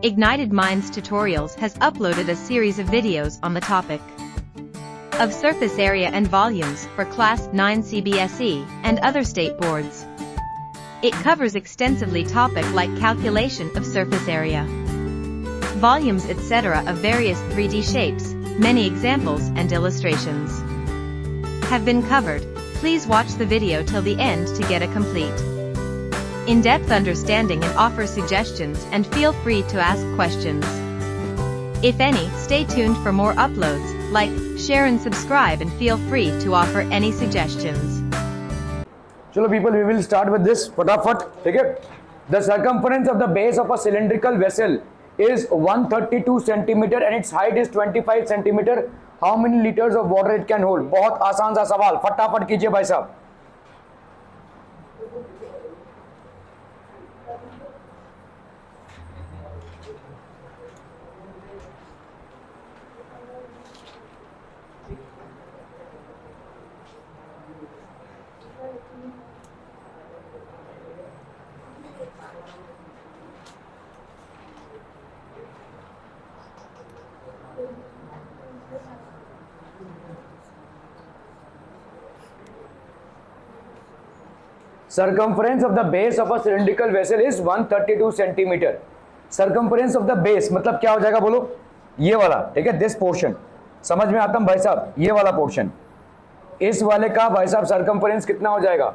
Ignited Minds Tutorials has uploaded a series of videos on the topic of surface area and volumes for Class 9 CBSE and other state boards. It covers extensively topic like calculation of surface area, volumes etc. of various 3D shapes. Many examples and illustrations have been covered. Please watch the video till the end to get a complete in-depth understanding and offer suggestions, and feel free to ask questions, if any. Stay tuned for more uploads. Like, share and subscribe, and feel free to offer any suggestions. चलो people, we will start with this फटाफट, ठीक है. The circumference of the base of a cylindrical vessel is 132 centimeter and its height is 25 centimeter. How many liters of water it can hold? बहुत आसान सा सवाल, फटाफट कीजिए भाई साहब. Circumference of the base of a cylindrical vessel is 132 centimeter. Circumference of the base मतलब क्या हो जाएगा बोलो? ये वाला, ठीक है, this portion. समझ में आता है भाई साहब? ये वाला portion. इस वाले का भाई साहब circumference कितना हो जाएगा?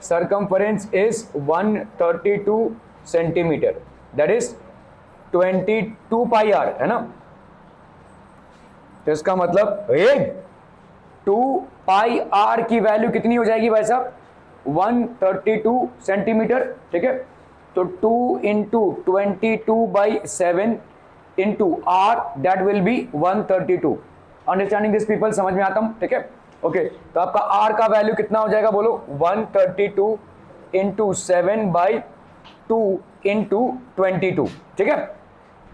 Circumference is 132 centimeter. That is 22 pi r, है ना? तो इसका मतलब 2 pi r की वैल्यू कितनी हो जाएगी भाई साहब? 132 सेंटीमीटर, ठीक है. तो 2 into 22/7 into r, that will be 132. Understanding this people? समझ में आता हूँ, ठीक है. ओके, तो आपका आर का वैल्यू कितना हो जाएगा बोलो? 132 इंटू 7/2 इंटू 22, ठीक है.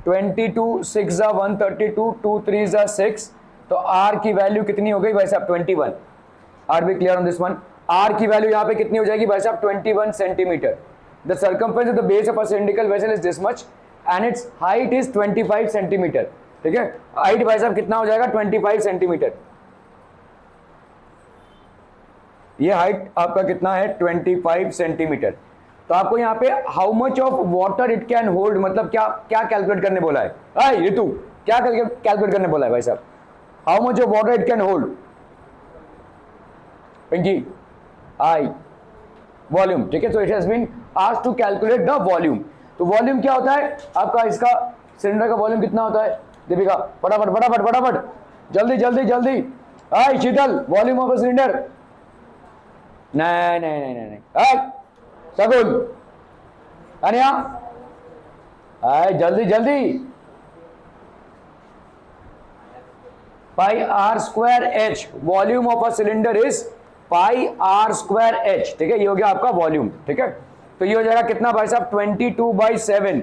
22 6 132, 2 3 6. तो आर की वैल्यू कितनी हो गई भाई साहब? 21. Are be clear on this one? R की वैल्यू यहाँ पे कितनी हो जाएगी भाई साहब? 21 centimetre. The circumference of the base of a cylindrical vessel is this much and its height is 25 centimetre, ठीक है. हाइट भाई साहब कितना हो जाएगा? 25 सेंटीमीटर. ये हाइट आपका कितना है? 25 सेंटीमीटर. तो आपको यहाँ पे how much of water it can hold, मतलब क्या क्या कैलकुलेट करने बोला है? ऋतु, क्या कैलकुलेट करने बोला है भाई साहब? How much of water it can hold? Pinky, I volume, ठीक है. So it has been asked to calculate the volume. तो वॉल्यूम क्या होता है आपका? इसका सिलेंडर का वॉल्यूम कितना होता है? दीपिका फटाफट फटाफट फटाफट, जल्दी जल्दी जल्दी. आई शीतल, वॉल्यूम ऑफ अ सिलेंडर? नहीं नहीं नहीं नहीं नहीं. आई सगुल, अनिया, आई जल्दी जल्दी. Pi r square h, volume of a cylinder is pi r square h, ठीक है. ये हो गया आपका वॉल्यूम, ठीक है. तो ये हो जाएगा कितना भाई साहब? 22/7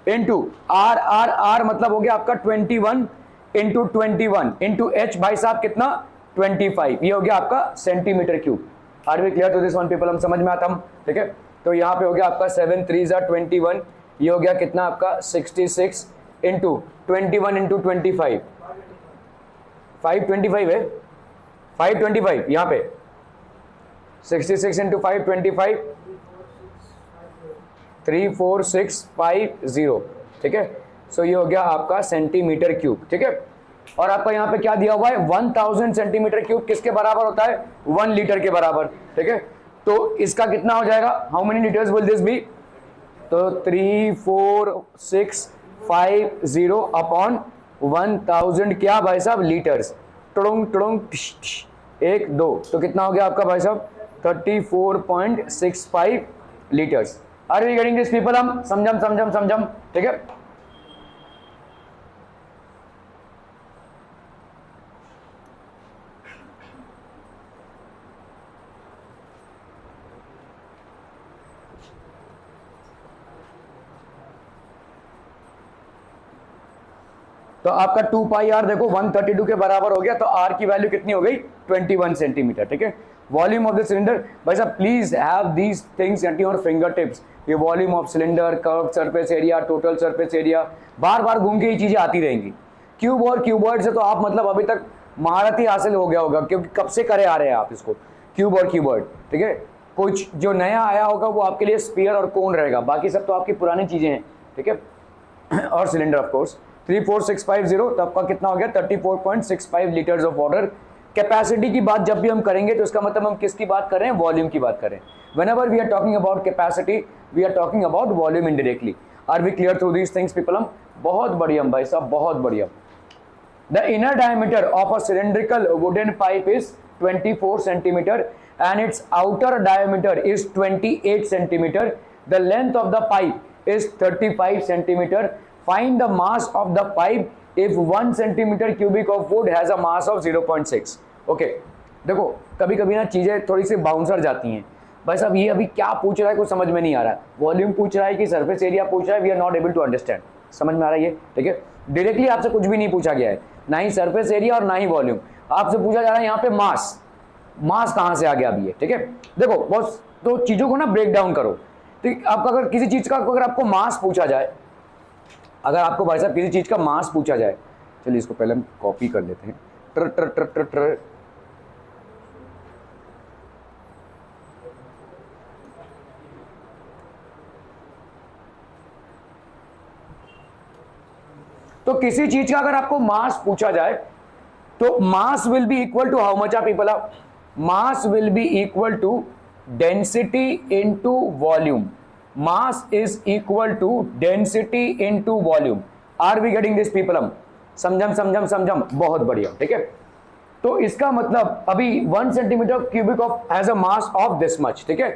इंटू आर. आर आर मतलब हो गया आपका 21 इंटू 21 इंटू एच भाई साहब कितना? 25. ये हो गया आपका centimetre cube. Are we clear to this one people? हम समझ में आता हम, ठीक है. तो यहाँ पे हो गया आपका 7 3 21. ये हो गया कितना आपका? 66 इंटू 21 इंटू 25. 525 है, 525 यहाँ पे. 66 इंटू 525, 34650, ठीक है. सो ये हो गया आपका सेंटीमीटर क्यूब, ठीक है. और आपका यहाँ पे क्या दिया हुआ है? 1000 सेंटीमीटर क्यूब किसके बराबर होता है? 1 लीटर के बराबर, ठीक है. तो इसका कितना हो जाएगा? How many litres will this be? तो 34650 अपॉन 1000 क्या भाई साहब? लीटर्स. टुडुंग टुडुंग 1 2. तो कितना हो गया आपका भाई साहब? 34.65 litres. Are we getting this people? हम समझम, ठीक है. तो आपका 2 पाई आर देखो 132 के बराबर हो गया. तो आर की वैल्यू कितनी हो गई? 21 सेंटीमीटर, ठीक है. वॉल्यूम ऑफ द सिलेंडर, भाई साहब please have these things at your finger tips. ये volume of cylinder, curve surface area, total surface area, बार बार घूम के ये चीजें आती रहेंगी। क्यूब और क्यूबॉइड से तो आप मतलब अभी तक महारत ही हासिल हो गया होगा, क्योंकि कब से करे आ रहे हैं आप इसको, क्यूब और क्यूबॉइड, ठीक है। कुछ जो नया आया होगा वो आपके लिए स्फीयर और कोन रहेगा, बाकी सब तो आपकी पुरानी चीजें हैं, ठीक है। और सिलेंडर ऑफ कोर्स 34650, तो आपका कितना हो गया 34.65 लीटर्स ऑफ वाटर। कैपेसिटी की बात जब भी हम करेंगे तो इसका मतलब हम किसकी बात कर रहे हैं, वॉल्यूम की बात करें। whenever we are talking about capacity we are talking about volume indirectly। are we clear through these things people? बहुत बढ़िया भाई साहब, बहुत बढ़िया। The inner diameter of a cylindrical wooden pipe is 24 centimeter and its outer diameter is 28 centimeter. The length of the pipe is 35 centimeter. Find the mass of the pipe if 1 centimeter cubic of wood has a mass of 0.6। Okay, देखो कभी कभी ना चीजें थोड़ी सी bouncer जाती हैं। भाई साहब ये अभी क्या पूछ रहा है कुछ समझ में नहीं आ रहा है, वॉल्यूम पूछ रहा है कि सरफेस एरिया पूछ रहा है, we are not able to understand. समझ में आ रहा है ये, ठीक है। डायरेक्टली आपसे कुछ भी नहीं पूछा गया है, ना ही सरफेस एरिया और ना ही वॉल्यूम, आपसे पूछा जा रहा है यहाँ पे मास। मास कहाँ से आ गया अभी ये, ठीक है। देखो बस तो चीजों को ना ब्रेक डाउन करो। ठीक, आपका अगर किसी चीज का अगर आपको मास पूछा जाए, अगर आपको भाई साहब किसी चीज का मास पूछा जाए, चलिए इसको पहले हम कॉपी कर लेते हैं। ट्र ट्र ट्र ट्र ट्र तो किसी चीज का अगर आपको मास पूछा जाए तो mass will be equal to how much of people, mass will be equal to density into volume. Mass is equal to density into volume. Are we getting this people? समझम समझम समझम, बहुत बढ़िया, ठीक है। तो इसका मतलब अभी 1 centimetre cubic of has a mass of this much, ठीक है।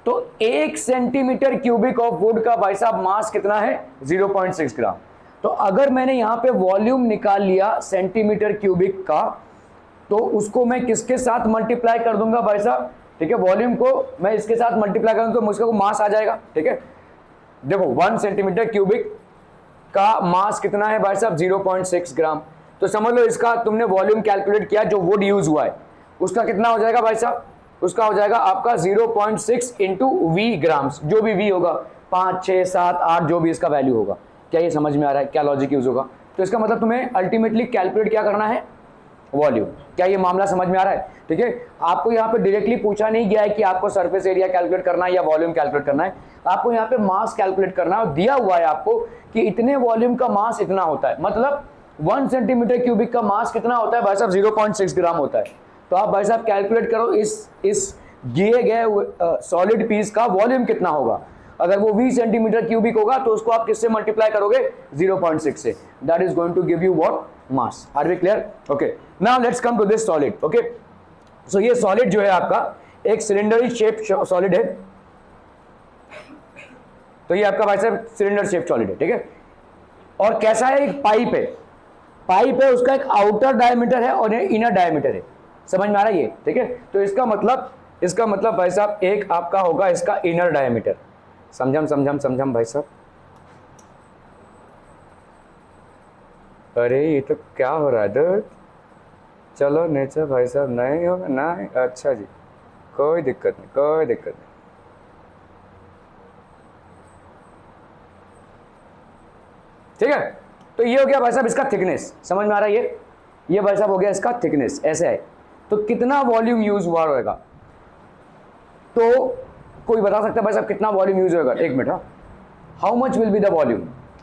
तो 1 सेंटीमीटर क्यूबिक ऑफ वुड का भाई साहब मास कितना है 0.6 ग्राम। तो अगर मैंने यहां पे वॉल्यूम निकाल लिया सेंटीमीटर क्यूबिक का, तो उसको मैं किसके साथ मल्टीप्लाई कर दूंगा भाई साहब, ठीक है। वॉल्यूम को मैं इसके साथ मल्टीप्लाई करूंगा तो मुझको मास आ जाएगा, ठीक है। देखो 1 सेंटीमीटर क्यूबिक का मास कितना है भाई साहब 0.6 ग्राम। तो समझ लो इसका तुमने वॉल्यूम कैलकुलेट किया जो वुड यूज हुआ है, उसका कितना हो जाएगा भाई साहब, उसका हो जाएगा आपका 0.6 इंटू वी ग्राम्स, जो भी वी होगा 5 6 7 8 जो भी इसका वैल्यू होगा। क्या ये समझ में आ रहा है क्या लॉजिक यूज होगा? तो इसका मतलब तुम्हें अल्टीमेटली कैलकुलेट क्या करना है, वॉल्यूम। क्या ये मामला समझ में आ रहा है? ठीक है, आपको यहाँ पे डायरेक्टली पूछा नहीं गया है कि आपको सरफेस एरिया कैलकुलेट करना है या वॉल्यूम कैलकुलेट करना है, आपको यहाँ पे मास कैलकुलेट करना है। दिया हुआ है आपको कि इतने वॉल्यूम का मास इतना होता है, मतलब 1 सेंटीमीटर क्यूबिक का मास कितना होता है भाई साहब 0.6 ग्राम होता है। तो आप भाई साहब कैलकुलेट करो इस दिए गए सॉलिड पीस का वॉल्यूम कितना होगा। अगर वो 20 सेंटीमीटर क्यूबिक होगा तो उसको आप किससे मल्टीप्लाई करोगे 0.6 से, that is going to give you what mass. Are we clear? Okay, now let's come to this solid. Okay, so ये सॉलिड जो है आपका एक सिलेंडरी शेप सॉलिड है। तो ये आपका भाई साहब सिलेंडर शेप सॉलिड है, ठीक है। और कैसा है, एक पाइप है, पाइप है, उसका एक आउटर डायमीटर है और इनर डायमीटर है। समझ में आ रहा है ये, ठीक है। तो इसका मतलब भाई साहब एक आपका होगा इसका इनर डायमीटर। समझम भाई साहब। अरे ये तो क्या हो रहा है डर? चलो नेचर भाई साहब नहीं होगा ना, अच्छा जी, कोई दिक्कत नहीं, कोई दिक्कत नहीं। ठीक है, तो ये हो गया भाई साहब इसका थिकनेस। समझ में आ रहा है ये भाई साहब हो गया इसका थिकनेस, ऐसे है। तो कितना वॉल्यूम यूज हुआ रहेगा, तो कोई बता सकता है भाई साहब कितना वॉल्यूम यूज होगा? एक minute, how much will be the volume.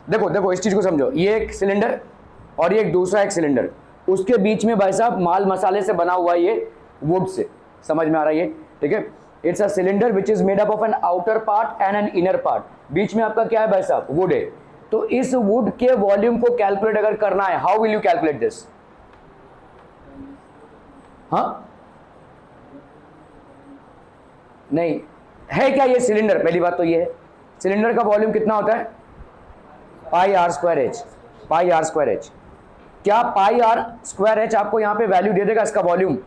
देखो इस चीज को समझो, ये एक सिलेंडर और ये एक दूसरा एक सिलेंडर, उसके बीच में भाई साहब माल मसाले से बना हुआ ये वुड से। समझ में आ रहा है ये, ठीक है। It's a cylinder which is made up of an outer part and an inner part. बीच में आपका क्या है भाई साहब, वुड है। तो इस वुड के वॉल्यूम को कैलकुलेट अगर करना है, how will you calculate this? हाँ नहीं है क्या ये सिलेंडर? पहली बात तो ये है, सिलेंडर का वॉल्यूम कितना होता है pi r square h. Pi r square h, क्या पाई आर स्क्वायर एच आपको यहाँ पे वैल्यू दे देगा इसका वॉल्यूम?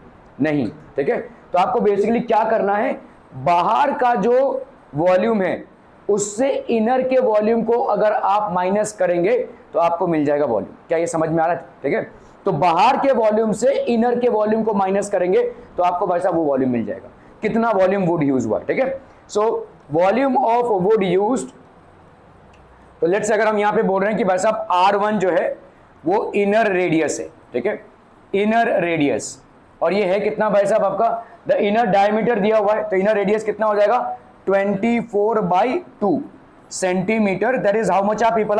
नहीं, ठीक है। तो आपको बेसिकली क्या करना है, बाहर का जो वॉल्यूम है उससे इनर के वॉल्यूम को अगर आप माइनस करेंगे तो आपको मिल जाएगा वॉल्यूम। क्या ये समझ में आ रहा है? ठीक है, तो बाहर के वॉल्यूम से इनर के वॉल्यूम को माइनस करेंगे तो आपको भाई साहब वो वॉल्यूम मिल जाएगा, कितना वॉल्यूम वुड यूज हुआ, ठीक है। So volume of wood used, तो लेट्स अगर हम यहां पे बोल रहे हैं कि भाई साहब R1 जो है वो इनर रेडियस है, ठीक है, इनर रेडियस, और ये है कितना भाई साहब आपका, द इनर डायमीटर दिया हुआ है, तो इनर रेडियस कितना हो जाएगा 24/2 centimetre, that is how much आप पीपल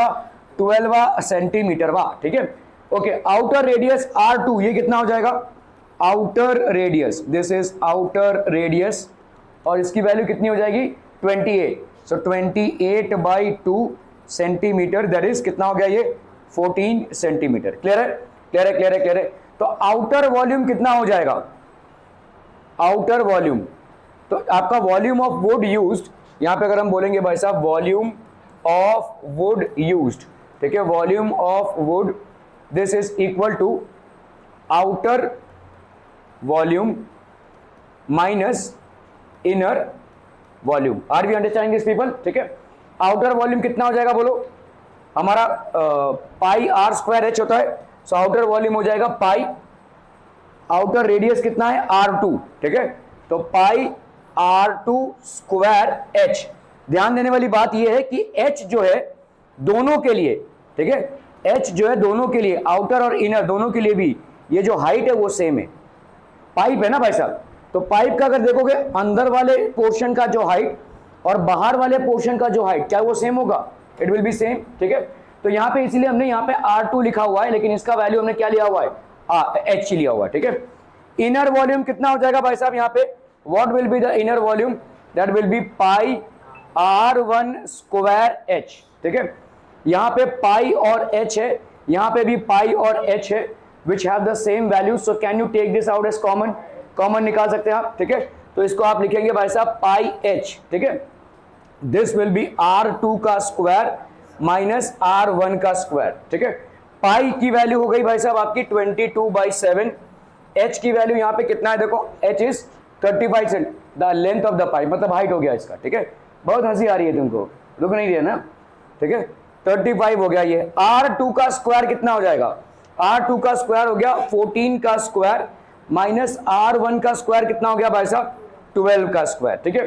12 सेंटीमीटर, वाह, ठीक है। ओके, आउटर रेडियस R2 ये कितना हो जाएगा, outer radius, this is outer radius, और इसकी वैल्यू कितनी हो जाएगी 28, सो 28/2 सेंटीमीटर, दैट इज कितना हो गया ये 14 सेंटीमीटर। क्लियर है, क्लियर है, क्लियर है, क्लियर है। तो आउटर वॉल्यूम कितना हो जाएगा, आउटर वॉल्यूम, तो आपका वॉल्यूम ऑफ वुड यूज्ड, यहां पे अगर हम बोलेंगे भाई साहब वॉल्यूम ऑफ वुड यूज्ड, ठीक है, volume of wood, this is equal to outer volume minus inner volume. Are we understanding this people, ठीक है। आउटर वॉल्यूम कितना हो जाएगा बोलो, हमारा पाई आर स्क्वायर एच होता है, सो आउटर वॉल्यूम हो जाएगा पाई, आउटर रेडियस कितना है R2, ठीक है, तो पाई R2 स्क्वायर एच। ध्यान देने वाली बात यह है कि H जो है दोनों के लिए, ठीक है, H जो है दोनों के लिए, आउटर और इनर दोनों के लिए भी ये जो हाइट है वो सेम है, पाइप है ना भाई साहब, तो पाइप का अगर देखोगे अंदर वाले पोर्शन का जो हाइट और बाहर वाले पोर्शन का जो हाइट, क्या वो सेम होगा, इट विल बी सेम, ठीक है। तो यहाँ पे इसीलिए हमने यहाँ पे R2 लिखा हुआ है, लेकिन इसका वैल्यू हमने क्या लिया हुआ है, H लिया हुआ है, ठीक है। इनर वॉल्यूम कितना हो जाएगा भाई साहब यहाँ पे, what will be the inner volume, that will B pi R1 square H, ठीक है। यहाँ पे पाई और H है, यहाँ पे भी पाई और H है, which have the same value, so can you take this out as common, common निकाल सकते हैं आप, ठीक है। तो इसको आप लिखेंगे भाई साहब पाई H, ठीक है, दिस विल बी R2 का स्क्वायर माइनस R1 का स्क्वायर, ठीक है। पाई की वैल्यू हो गई भाई साहब आपकी 22/7, H की वैल्यू यहाँ पे कितना है देखो, H is 35 cent, the length of the pipe, मतलब हाइट हो गया इसका, ठीक है। बहुत हंसी आ रही है तुमको, रुक नहीं रही है ना, ठीक है, 35 हो गया ये। R2 का स्क्वायर कितना हो जाएगा, R2 का स्क्वायर हो गया 14 का स्क्वायर माइनस R1 का स्क्वायर कितना हो गया भाई साहब 12 का स्क्वायर, ठीक है।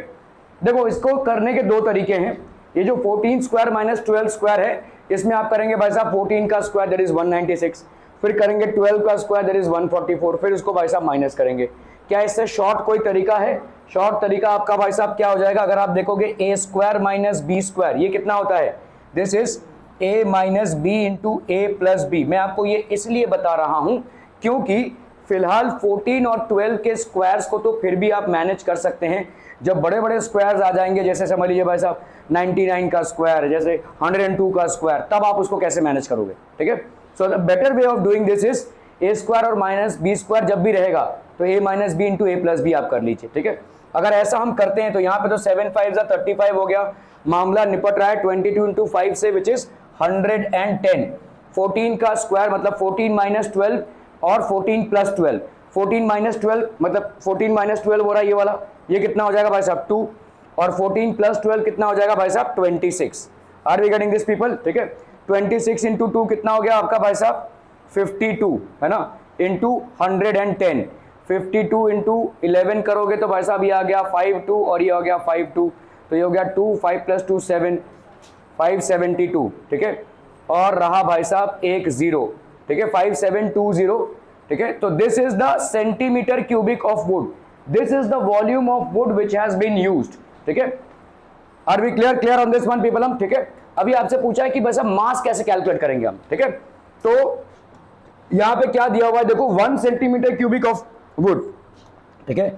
देखो इसको करने के दो तरीके हैं, ये जो 14 स्क्वायर माइनस 12 स्क्वायर है, इसमें आप करेंगे भाई साहब 14 का स्क्वायर दैट इज 196, फिर करेंगे 12 का स्क्वायर दैट इज 144, फिर उसको भाई साहब माइनस करेंगे। क्या इससे शॉर्ट कोई तरीका है, शॉर्ट तरीका आपका भाई साहब क्या हो जाएगा, अगर आप देखोगे a square minus b square, ये कितना होता है, this is a minus b into a plus b. मैं आपको ये इसलिए बता रहा हूं क्योंकि फिलहाल 14 और 12 के स्क्वायर्स को तो फिर भी आप मैनेज कर सकते हैं, जब बड़े बड़े स्क्वायर्स आ जाएंगे, जैसे समझ लीजिए भाई साहब 99 का स्क्वायर, जैसे 102 का स्क्वायर, तब आप उसको कैसे मैनेज करोगे, ठीक है। So the better way of doing this is a square और माइनस बी स्क्वायर जब भी रहेगा तो ए minus b into a plus B आप कर लीजिए, ठीक है। अगर ऐसा हम करते हैं तो यहाँ पे तो 7 5 35 हो गया, मामला निपट रहा है 22 इंटू 5 से, विच इज 110। 14 का स्क्वायर मतलब 14 माइनस 12 और 14 प्लस 12, 14 माइनस 12 मतलब 14 माइनस 12 हो रहा है ये वाला, ये कितना हो जाएगा भाई साहब 2, और 14 प्लस 12 कितना हो जाएगा भाई साहब 26। Are we getting this people, ठीक है। 26 इंटू 2 कितना हो गया आपका भाई साहब 52, है ना, इंटू 110, 52 इंटू 11 करोगे तो भाई साहब ये आ गया 52 और ये हो गया 52, तो ये हो गया 2, 5 प्लस 2 7, 572, ठीक है। और रहा भाई साहब एक जीरो, ठीक है, 5720, ठीक है। तो this is the centimetre cubic of wood, this is the volume of wood which has been used, ठीक है। Are we clear, clear on this one people हम, ठीक है। अभी आपसे पूछा है कि बस मास कैसे कैलकुलेट करेंगे हम, ठीक है। तो यहां पे क्या दिया हुआ है देखो, 1 सेंटीमीटर क्यूबिक ऑफ वुड, ठीक है,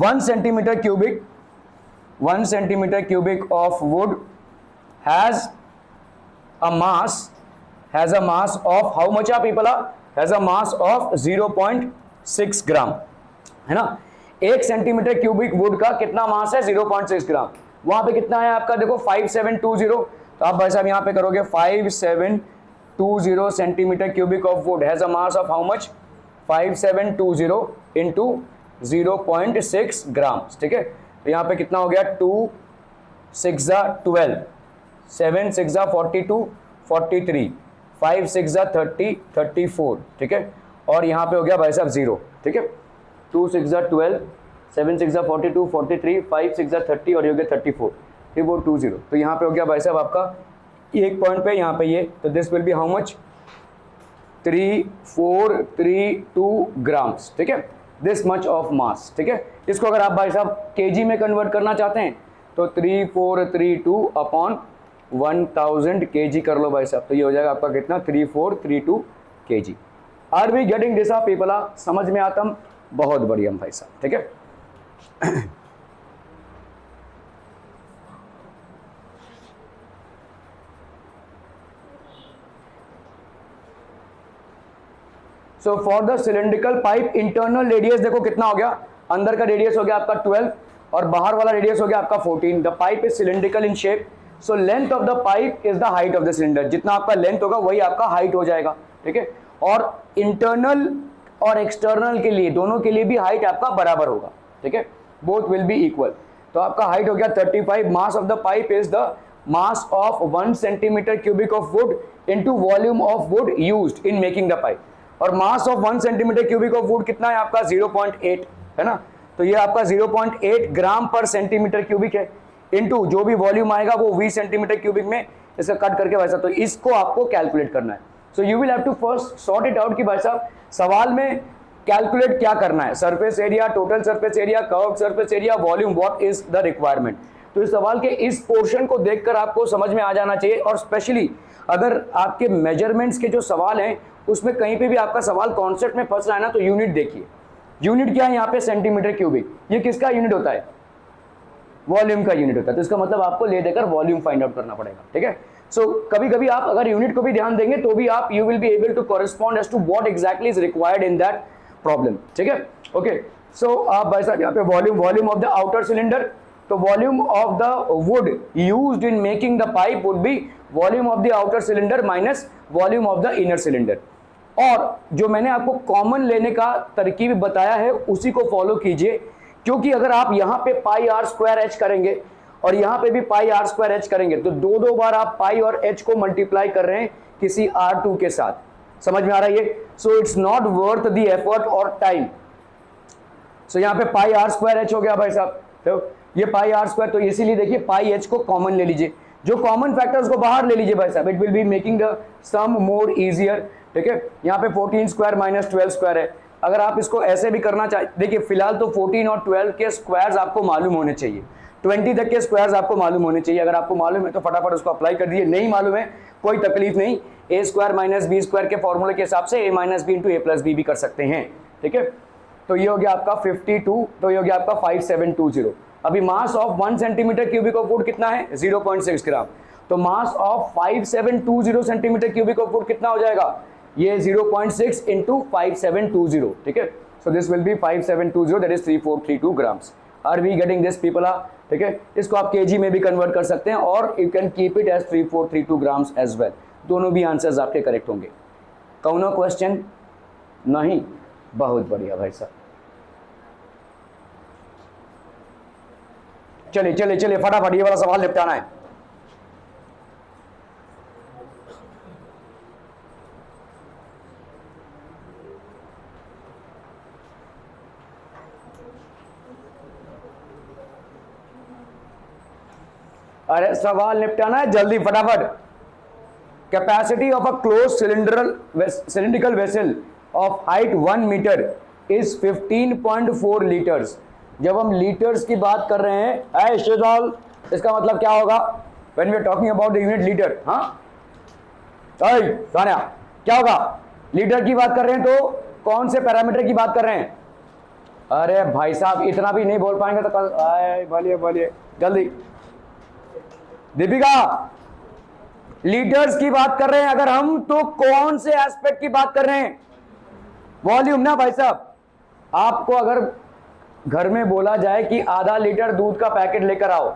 1 centimetre cubic, 1 centimetre cubic of would has a mass of how much are people are, has a mass of 0.6 ग्राम, है ना। 1 सेंटीमीटर क्यूबिक वुड का कितना मास है 0.6 ग्राम, वहां पे कितना है आपका देखो 5720, तो आप भाई साहब यहाँ पे करोगे 5720 centimetre cubic of would has a mass of how much 5720 into 0.6 ग्राम, ठीक है। तो यहाँ पे कितना हो गया 2 6 12, 7 6 42 43, 5 6 30 34, ठीक है। और यहाँ पे हो गया भाई साहब 0, ठीक है। 2 6 12, 7 6 42, 43, 5 6 30 और ये हो गया 34, 3420। तो यहाँ पे हो गया भाई साहब आपका एक पॉइंट पे यहाँ पे ये, तो this will be how much, 3432 grams, ठीक है, दिस मच ऑफ मास, ठीक है। इसको अगर आप भाई साहब केजी में कन्वर्ट करना चाहते हैं तो 3432 अपॉन 1000 केजी कर लो भाई साहब, तो ये हो जाएगा आपका कितना, 3432 KG. Are we getting this आप पीपल? समझ में आता? बहुत बढ़िया भाई साहब, ठीक है। So for the cylindrical pipe internal radius देखो कितना हो गया, अंदर का रेडियस हो गया आपका 12 और बाहर वाला रेडियस हो गया आपका 14। The pipe is cylindrical in shape, so length of the pipe is the height of the cylinder. जितना आपका लेंथ होगा वही आपका हाइट हो जाएगा, ठीक है। और इंटरनल और एक्सटर्नल के लिए, दोनों के लिए भी हाइट आपका बराबर होगा, ठीक है, बोथ विल बी इक्वल। तो आपका हाइट हो गया 35। Mass of the pipe is the mass of 1 centimetre cubic of wood into volume of wood used in making the pipe. और mass of 1 centimetre cubic of wood कितना है आपका, 0.8 है ना। तो ये आपका 0.8 ग्राम पर सेंटीमीटर क्यूबिक है, इनटू जो भी वॉल्यूम आएगा वो 20 सेंटीमीटर क्यूबिक में इसका कट करके वैसा, तो इसको आपको कैलकुलेट करना है। So you will have to first sort it out कि भाई साहब सवाल में कैलकुलेट क्या करना है, surface area, total surface area, curved surface area, volume, what is the requirement. तो इस सवाल के इस पोर्शन को देखकर आपको समझ में आ जाना चाहिए। और स्पेशली अगर आपके मेजरमेंट्स के जो सवाल हैं उसमें कहीं पे भी आपका सवाल कॉन्सेप्ट में फंस रहा है ना, तो यूनिट देखिए। यूनिट क्या है यहाँ पे, सेंटीमीटर क्यूबिक। ये किसका यूनिट होता है, वॉल्यूम का यूनिट होता है। तो इसका मतलब आपको ले देकर वॉल्यूम फाइंड आउट करना पड़ेगा, ठीक है। सो कभी कभी आप अगर यूनिट को भी ध्यान देंगे तो भी आप you will be able to correspond as to what exactly is required in that problem, ठीक है। ओके, सो आप भाई साहब यहाँ पे volume of the outer cylinder, तो volume of the wood used in making the pipe would be volume of the outer cylinder minus volume of the inner cylinder. और जो मैंने आपको कॉमन लेने का तरकीब बताया है उसी को फॉलो कीजिए, क्योंकि अगर आप यहाँ पे पाई आर स्क्वायर एच करेंगे और यहाँ पे भी पाई आर स्क्वायर एच करेंगे तो दो बार आप पाई और एच को मल्टीप्लाई कर रहे हैं किसी R2 के साथ। समझ में आ रहा है ये? So it's not worth the effort और टाइम। सो यहाँ पे पाई आर स्क्वायर एच हो गया भाई साहब, तो ये पाई आर स्क्वायर, तो इसीलिए देखिए पाई एच को कॉमन ले लीजिए, जो कॉमन फैक्टर्स को बाहर ले लीजिए भाई साहब, it will be making the sum more easier, ठीक है। यहाँ पे 14 स्क्वायर माइनस 12 स्क्वायर है। अगर आप इसको ऐसे भी करना चाहिए, देखिए फिलहाल तो 14 और 12 के स्क्वायर्स आपको मालूम होने चाहिए, 20 तक के स्क्वायर्स आपको मालूम होने चाहिए। अगर आपको मालूम है तो फटाफट उसको अप्लाई कर दीजिए, नहीं मालूम है कोई तकलीफ नहीं, ए स्क्वायर माइनस बी स्क्वायर के फॉर्मूले के हिसाब से ए minus b into a plus B भी कर सकते हैं, ठीक है। तो ये हो गया आपका 52, तो ये हो गया आपका 5720। अभी mass of 1 centimetre cubic of wood कितना है, 0.6 ग्राम। तो mass of 5720 centimetre cubic of wood कितना हो जाएगा, ये 0.6 इंटू 5720, ठीक है। So this will be 5720, that is 3432 grams. Are we getting this people? ठीक है, इसको आप केजी में भी कन्वर्ट कर सकते हैं और you can keep it as 3432 grams as well. दोनों भी आंसर्स आपके करेक्ट होंगे। कौनो क्वेश्चन नहीं? बहुत बढ़िया भाई साहब, चलिए चलिए चलिए फटाफट ये वाला सवाल निपटाना है। अरे सवाल निपटाना है जल्दी फटाफट। Capacity of a close cylindrical vessel of height 1 metre is 15.4 litres. जब हम लीटर्स की बात कर रहे हैं इसका मतलब क्या होगा, when we are talking about the unit litre? हाँ सानिया, क्या होगा? लीटर की बात कर रहे हैं तो कौन से पैरामीटर की बात कर रहे हैं? अरे भाई साहब इतना भी नहीं बोल पाएंगे तो कल बोलिए बोलिए जल्दी। दीपिका, लीटर्स की बात कर रहे हैं अगर हम, तो कौन से एस्पेक्ट की बात कर रहे हैं? वॉल्यूम ना भाई साहब। आपको अगर घर में बोला जाए कि आधा लीटर दूध का पैकेट लेकर आओ,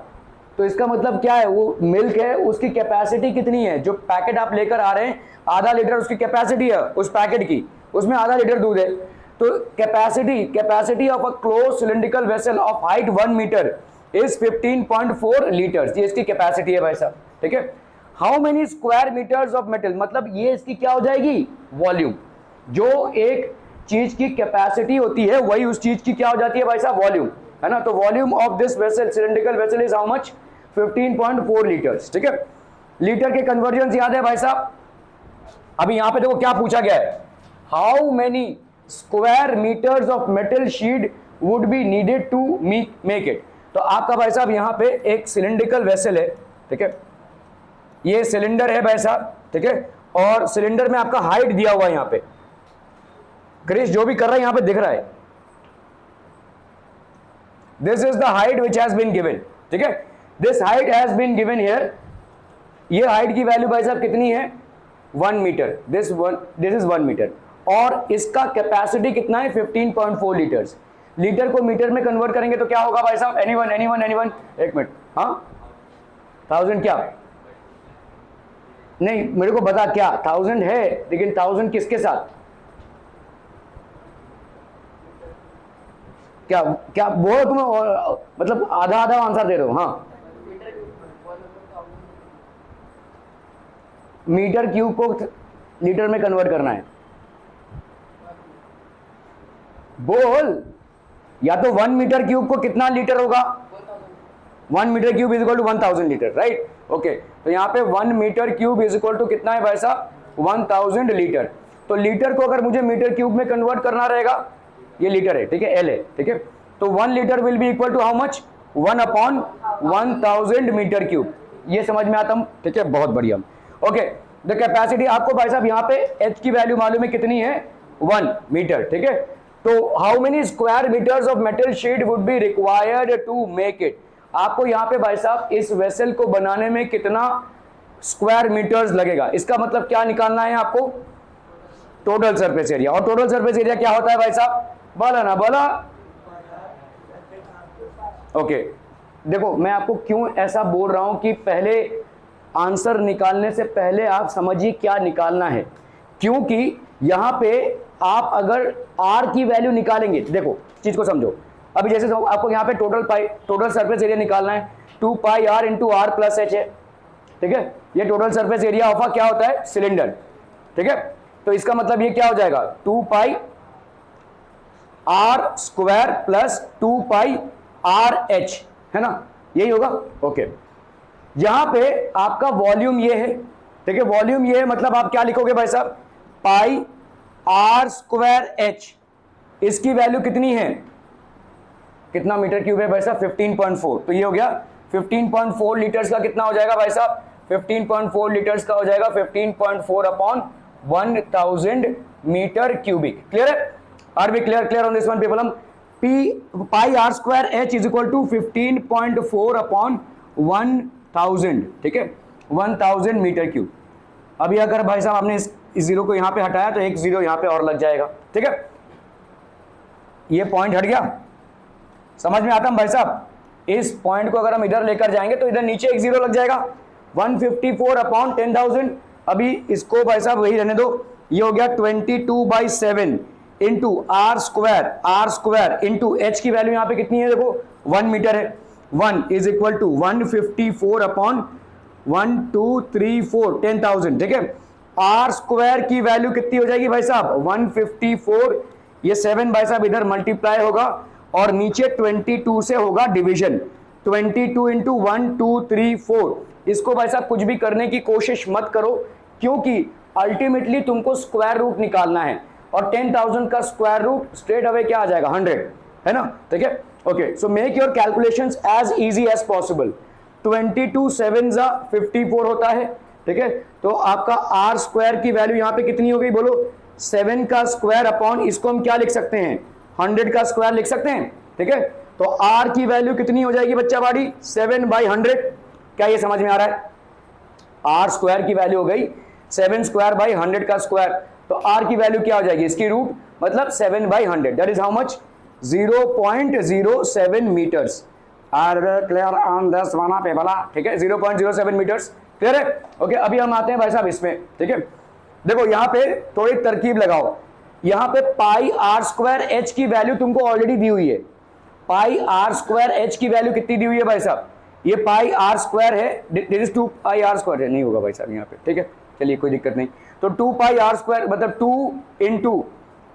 तो इसका मतलब क्या है? वो मिल्क है, उसकी कैपेसिटी कितनी है? जो पैकेट आप लेकर आ रहे हैं आधा लीटर उसकी कैपेसिटी है उस पैकेट की, उसमें आधा लीटर दूध है। तो capacity of a close cylindrical vessel of height 1 metre is 15.4 litres. ये इसकी कैपेसिटी है भाई साहब, ठीक है। How many square metres of metal, मतलब ये इसकी क्या हो जाएगी? वॉल्यूम। जो एक चीज की कैपेसिटी होती है वही उस चीज की क्या हो जाती है भाई साहब, वॉल्यूम, है ना। तो volume of this vessel, cylindrical vessel is how much, 15.4 litres, ठीक है। लीटर के कन्वर्जन याद है भाई साहब। अभी यहां पे देखो क्या पूछा गया है, how many square metres of metal sheet would be needed to make it. तो आपका भाई साहब यहां पे एक सिलिंड्रिकल वेसल है, ठीक है, ये सिलेंडर है भाई साहब, ठीक है, और सिलेंडर में आपका हाइट दिया हुआ है यहां पे, क्रिश जो भी कर रहा है यहां पे दिख रहा है, this is the height which has been given, ठीक है, this height has been given here. ये हाइट की वैल्यू भाई साहब कितनी है, 1 मीटर, दिस इज 1 मीटर, और इसका कैपेसिटी कितना है, 15.4 लीटर्स। लीटर को मीटर में कन्वर्ट करेंगे तो क्या होगा भाई साहब, एनीवन एनीवन एनीवन, एक मिनट, हाँ 1000 क्या नहीं, मेरे को बता क्या 1000 है, लेकिन 1000 किसके साथ, क्या क्या बोलो तुम्हें, मतलब आधा आधा आंसर दे रहे हो, हाँ मीटर क्यूब को लीटर में कन्वर्ट करना है, बोल, या तो 1 मीटर क्यूब को कितना लीटर होगा, 1 metre cube is equal to 1000 litre, right, okay. तो यहाँ पे 1 metre cube is equal to कितना है भाई साहब, 1000 लीटर। तो लीटर को अगर मुझे मीटर क्यूब में कन्वर्ट करना रहेगा, ये लीटर है, ठीक है, एल है, ठीक है, तो 1 litre will be equal to how much, 1/1000 metre cube. ये समझ में आता हूं, ठीक है, बहुत बढ़िया, ओके। द कैपेसिटी आपको भाई साहब यहाँ पे एच की वैल्यू मालूम है कितनी है, 1 मीटर, ठीक है। तो how many square metres of metal sheet would be required to make it. आपको यहाँ पे भाई साहब इस वेसल को बनाने में कितना स्क्वायर मीटर्स लगेगा, इसका मतलब क्या निकालना है आपको, टोटल सरफेस एरिया। और टोटल सरफेस एरिया क्या होता है भाई साहब, बोला ना बोला, ओके। देखो मैं आपको क्यों ऐसा बोल रहा हूं कि पहले आंसर निकालने से पहले आप समझिए क्या निकालना है, क्योंकि यहां पे आप अगर r की वैल्यू निकालेंगे, देखो चीज को समझो, अभी जैसे आपको यहां पे टोटल सरफेस एरिया निकालना है, 2 pi r into r plus h है, ठीक है, ये टोटल सरफेस एरिया ऑफ क्या होता है, सिलेंडर, ठीक है। तो इसका मतलब ये क्या हो जाएगा, 2 pi r square plus 2 pi R H, है ना, यही होगा, ओके। यहां पे आपका वॉल्यूम ये है, ठीक है, वॉल्यूम ये है, मतलब आप क्या लिखोगे भाई साहब, पाई आर स्क्वायर एच, इसकी वैल्यू कितनी है, कितना मीटर क्यूब है भाई साहब, 15.4, तो ये हो गया 15.4 लीटर्स का कितना हो जाएगा भाई साहब, 15.4 लीटर्स का हो जाएगा 15.4/1000 मीटर क्यूबिक। क्लियर है, are we clear on this one people. हम pi r square h is equal to 15.4/1000, ठीक है, 1000 मीटर क्यूब। अभी अगर भाई साहब आपने इस जीरो को यहां पे हटाया तो एक जीरो यहां पे और लग जाएगा, ठीक है, ये पॉइंट हट गया, समझ में आता है भाई साहब। इस पॉइंट को अगर हम इधर लेकर जाएंगे तो इधर नीचे एक जीरो लग जाएगा, 154/10,000। अभी इसको भाई साहब वही रहने दो, ये हो गया 22/7 into r square into h की वैल्यू यहां पे कितनी है, देखो 1 मीटर है, 1 इज इक्वल टू 154/1234 10,000, ठीक है। आर स्क्वायर की वैल्यू कितनी हो जाएगी भाई साहब, 154, ये 7 भाई साहब इधर मल्टीप्लाई होगा और नीचे 22 से होगा डिवीजन, 22 इंटू 1 2 3 4। इसको भाई साहब कुछ भी करने की कोशिश मत करो, क्योंकि अल्टीमेटली तुमको स्क्वायर रूट निकालना है, और 10,000 का स्क्वायर रूट स्ट्रेट अवे क्या आ जाएगा, 100, है ना, ठीक है, okay. So make your calculations as easy as possible. 22 7 54 होता है, ठीक है, तो आपका आर स्क्वायर की वैल्यू यहां पे कितनी हो गई, बोलो 7 का स्क्वायर अपॉन, इसको हम क्या लिख सकते हैं, 100 का स्क्वायर लिख सकते हैं, ठीक है। तो आर की वैल्यू कितनी हो जाएगी बच्चा बाड़ी, 7/100। क्या ये समझ में आ रहा है, आर स्क्वायर की वैल्यू हो गई 7 स्क्वायर बाई 100 का स्क्वायर, तो आर की वैल्यू क्या हो जाएगी, इसकी रूट, मतलब 7/100, that is how much, 0.07 metres. Are clear on this वाला पे वाला, ठीक है, 0.07 मीटर्स, क्लियर है, ओके। अभी हम आते हैं भाई साहब इसमें, ठीक है, देखो यहां पे थोड़ी तरकीब लगाओ, यहां पे पाई आर स्क्वायर एच की वैल्यू तुमको ऑलरेडी दी हुई है, पाई आर स्क्वायर एच की वैल्यू कितनी दी हुई है भाई साहब, ये पाई आर स्क्वायर है, this is 2 pi r square है, नहीं होगा भाई साहब यहाँ पे, ठीक है, चलिए कोई दिक्कत नहीं। तो 2 पाई आर स्क्वायर मतलब 2 इंटू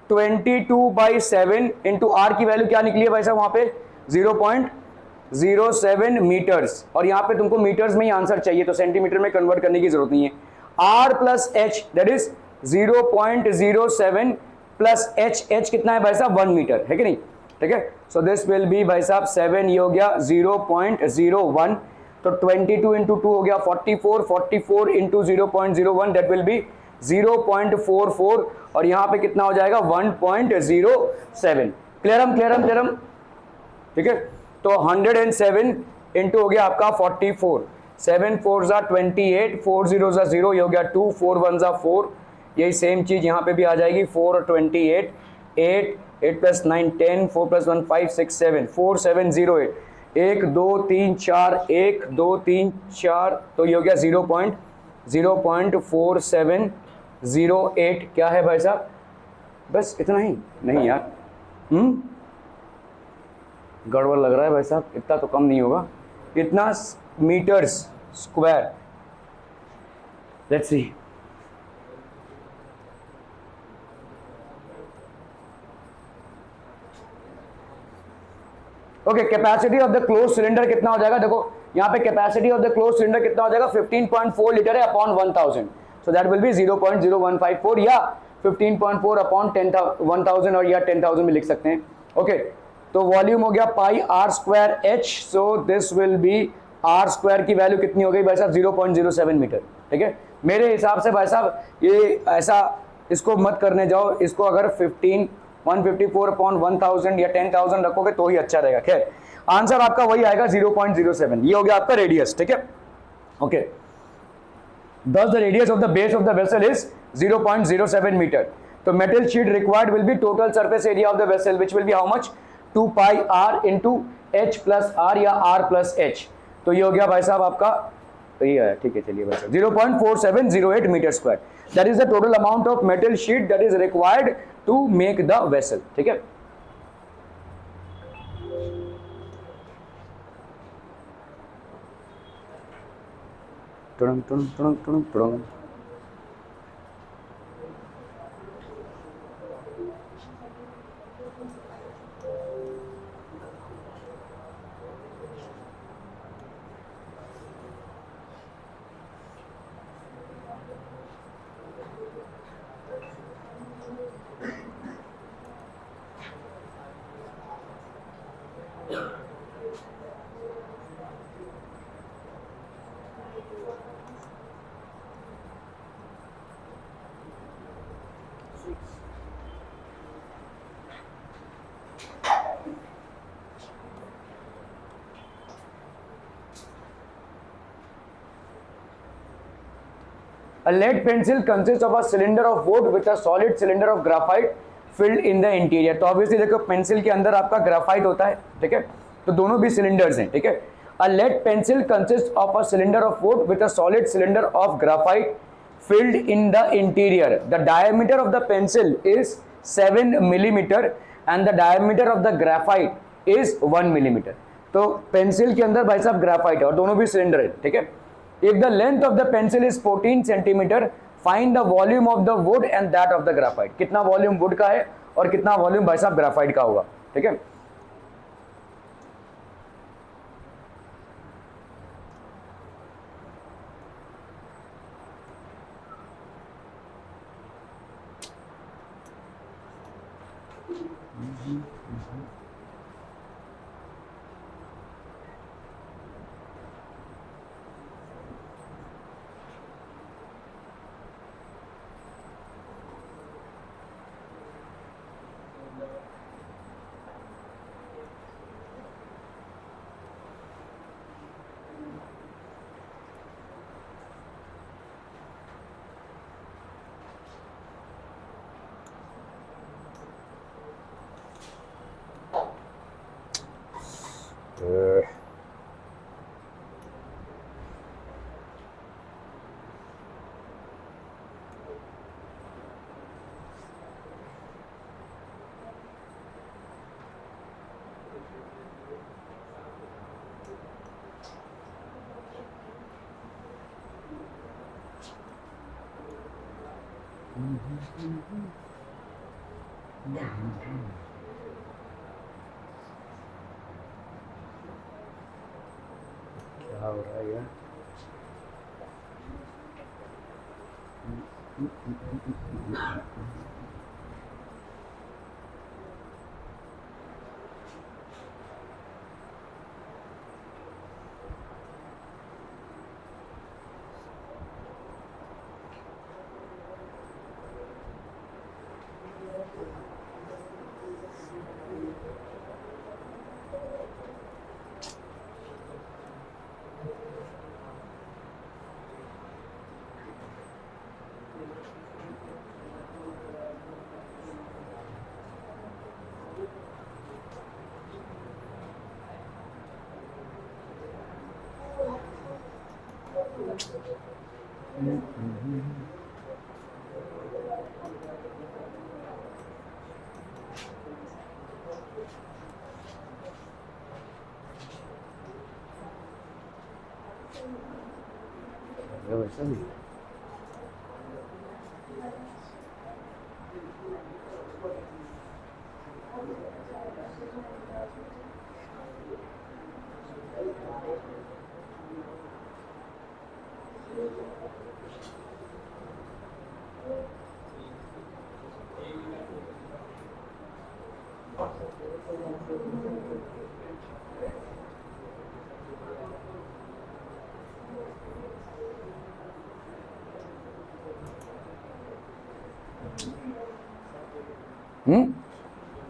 22/7 इंटू आर की वैल्यू क्या निकली है भाई साहब वहां पे 0.07 मीटर्स, और यहां पे तुमको मीटर्स में ही आंसर चाहिए तो सेंटीमीटर में कन्वर्ट करने की जरूरत नहीं है। R plus h that is 0.07 plus h कितना है भाई साहब 1 मीटर है कि नहीं, ठीक है। सो दिस विल बी भाई साहब 7, ये हो गया 0.01, तो 22 इंटू 2 हो गया 44 इंटू 0.01 दैट विल बी 0.44, और यहां पे कितना हो जाएगा 1.07। क्लियरम, ठीक है। तो 107 इंटू हो गया आपका 44, 7 4 28, 4 0 0, ये हो गया 2, 4 1 4, यही सेम चीज यहां पे भी आ जाएगी 4 और 28, 8 8 प्लस 9 10, 4 प्लस 1 5 6 7, 4 7 0 8, 1 2 3 4, 1 2 3 4, तो ये हो गया 0.4708। क्या है भाई साहब, बस इतना ही नहीं यार, गड़बड़ लग रहा है भाई साहब, इतना तो कम नहीं होगा, इतना metres square. Let's see, okay, capacity of the close cylinder कितना हो जाएगा, देखो यहाँ पे capacity of the close cylinder कितना हो जाएगा 15.4 लीटर है upon 1000, so that will be 0.0154 या 15.4 अपॉन 1000 और या 10,000 में लिख सकते हैं। ओके, तो वॉल्यूम हो गया pi r square h, so this will be r square की वैल्यू कितनी हो गई भाई साहब 0.07 मीटर, ठीक है। मेरे हिसाब से भाई साहब ये ऐसा इसको मत करने जाओ, इसको अगर 154 अपॉन 1000 या 10,000 रखोगे तो ही अच्छा रहेगा। खैर आंसर आपका वही आएगा 0.07, ये हो गया आपका रेडियस, ठीक है। Okay, thus the radius of the base of the vessel is 0.07 meter. तो metal sheet required will be total surface area of the vessel which will be how much 2 pi r into h plus r या r plus h, तो ये हो गया भाई साहब आपका, तो ये है, ठीक है, चलिए भाई साहब 0.4708 metre square, that is the total amount of metal sheet that is required to make the vessel, ठीक है। टुडंग टुडंग टुडंग टुडंग टुडंग, A lead pencil consists of a cylinder of wood with a solid cylinder of graphite filled in the interior। तो obviously देखो pencil के अंदर आपका ग्राफाइट होता है, ठीक है, तो दोनों भी सिलेंडर्स हैं, ठीक है। A lead pencil consists of a cylinder of wood with a solid cylinder of graphite filled in the interior. The diameter of the pencil is 7 millimeter and the diameter of the graphite is 1 millimeter। तो pencil के अंदर भाई साहब graphite है और दोनों भी cylinder है, ठीक है। If the length of the pencil is 14 centimeter, find the volume of the wood and that of the graphite। कितना वॉल्यूम वुड का है और कितना वॉल्यूम भाई साहब ग्राफाइट का होगा, ठीक है। क्या हो रहा है यार? वैसा भी